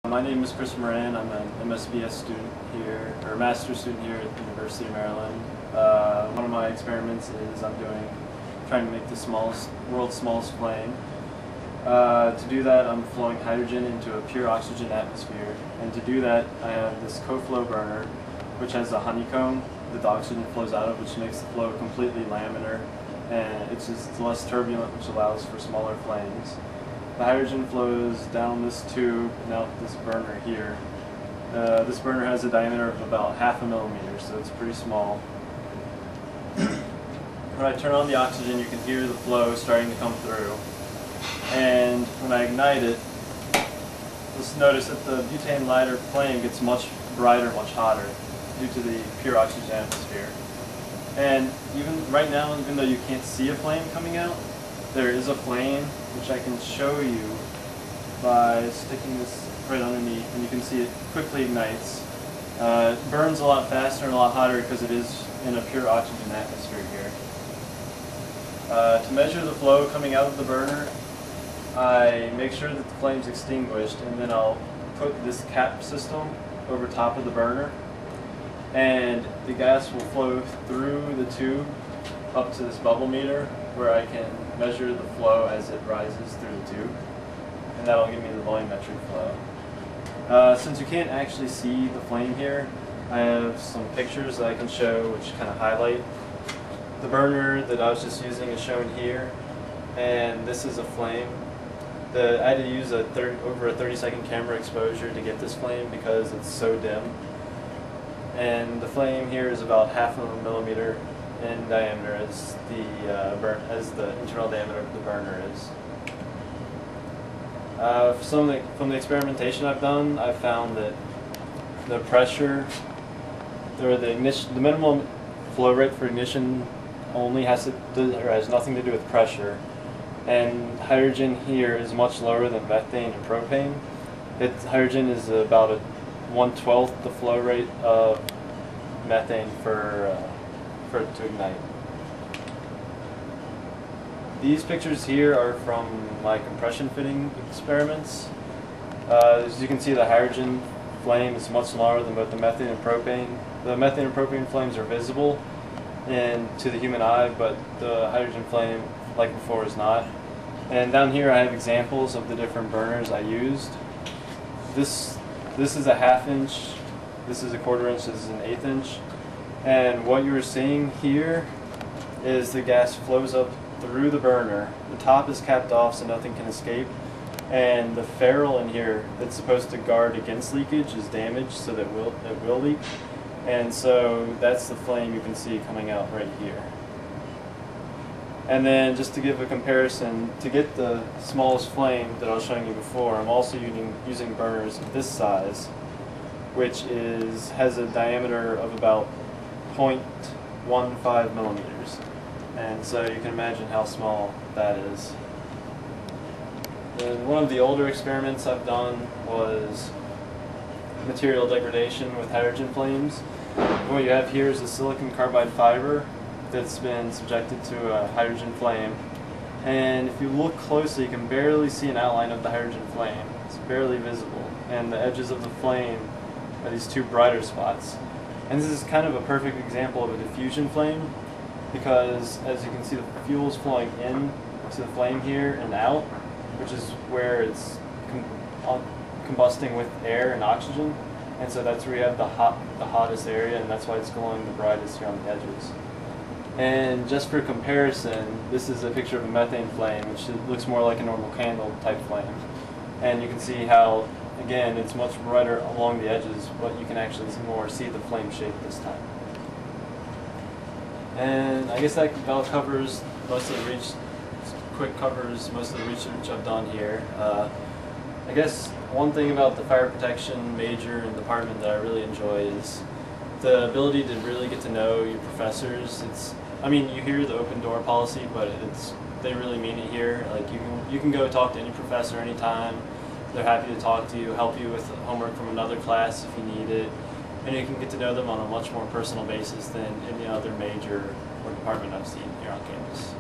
My name is Moran. I'm an MSBS student here, or a master's student here at the University of Maryland. One of my experiments is trying to make the world's smallest flame. To do that, I'm flowing hydrogen into a pure oxygen atmosphere, and to do that, I have this co-flow burner, which has a honeycomb that the oxygen flows out of, which makes the flow completely laminar, and it's just less turbulent, which allows for smaller flames. The hydrogen flows down this tube and out this burner here. This burner has a diameter of about 0.5 millimeter, so it's pretty small. When I turn on the oxygen, you can hear the flow starting to come through. And when I ignite it, just notice that the butane lighter flame gets much brighter, much hotter due to the pure oxygen atmosphere. And even right now, even though you can't see a flame coming out, there is a flame which I can show you by sticking this right underneath, and you can see it quickly ignites. It burns a lot faster and a lot hotter because it is in a pure oxygen atmosphere here. To measure the flow coming out of the burner, I make sure that the flame's extinguished, and then I'll put this cap system over top of the burner, and the gas will flow through the tube up to this bubble meter where I can measure the flow as it rises through the tube, and that'll give me the volumetric flow. Since you can't actually see the flame here, I have some pictures that I can show which kind of highlight. The burner that I was just using is shown here, and this is a flame. I had to use over a 30-second camera exposure to get this flame because it's so dim. And the flame here is about 0.5 millimeter in diameter as the internal diameter of the burner is. From the experimentation I've done, I've found that the pressure, the minimum flow rate for ignition only has nothing to do with pressure, and hydrogen here is much lower than methane and propane. Hydrogen is about 1/12 the flow rate of methane for it to ignite. These pictures here are from my compression fitting experiments. As you can see, the hydrogen flame is much smaller than both the methane and propane. The methane and propane flames are visible to the human eye, but the hydrogen flame, like before, is not. And down here I have examples of the different burners I used. This is a 1/2 inch, this is a 1/4 inch, this is an 1/8 inch. And what you're seeing here is the gas flows up through the burner. The top is capped off so nothing can escape, and the ferrule in here that's supposed to guard against leakage is damaged so that it will leak. And so that's the flame you can see coming out right here. And then just to give a comparison, to get the smallest flame that I was showing you before, I'm also using burners of this size, which has a diameter of about 0.15 millimeters. And so you can imagine how small that is. And one of the older experiments I've done was material degradation with hydrogen flames. What you have here is a silicon carbide fiber that's been subjected to a hydrogen flame. And if you look closely, you can barely see an outline of the hydrogen flame. It's barely visible. And the edges of the flame are these two brighter spots. And this is kind of a perfect example of a diffusion flame, because as you can see, the fuel is flowing in to the flame here and out, which is where it's combusting with air and oxygen. And so that's where you have the hottest area, and that's why it's glowing the brightest here on the edges. And just for comparison, this is a picture of a methane flame, which looks more like a normal candle type flame. And you can see how, again, it's much brighter along the edges, but you can actually see the flame shape this time. And I guess that about covers most of the research I've done here. I guess one thing about the fire protection major and department that I really enjoy is the ability to really get to know your professors. You hear the open door policy, but they really mean it here. Like you can go talk to any professor anytime. They're happy to talk to you, help you with homework from another class if you need it, and you can get to know them on a much more personal basis than any other major or department I've seen here on campus.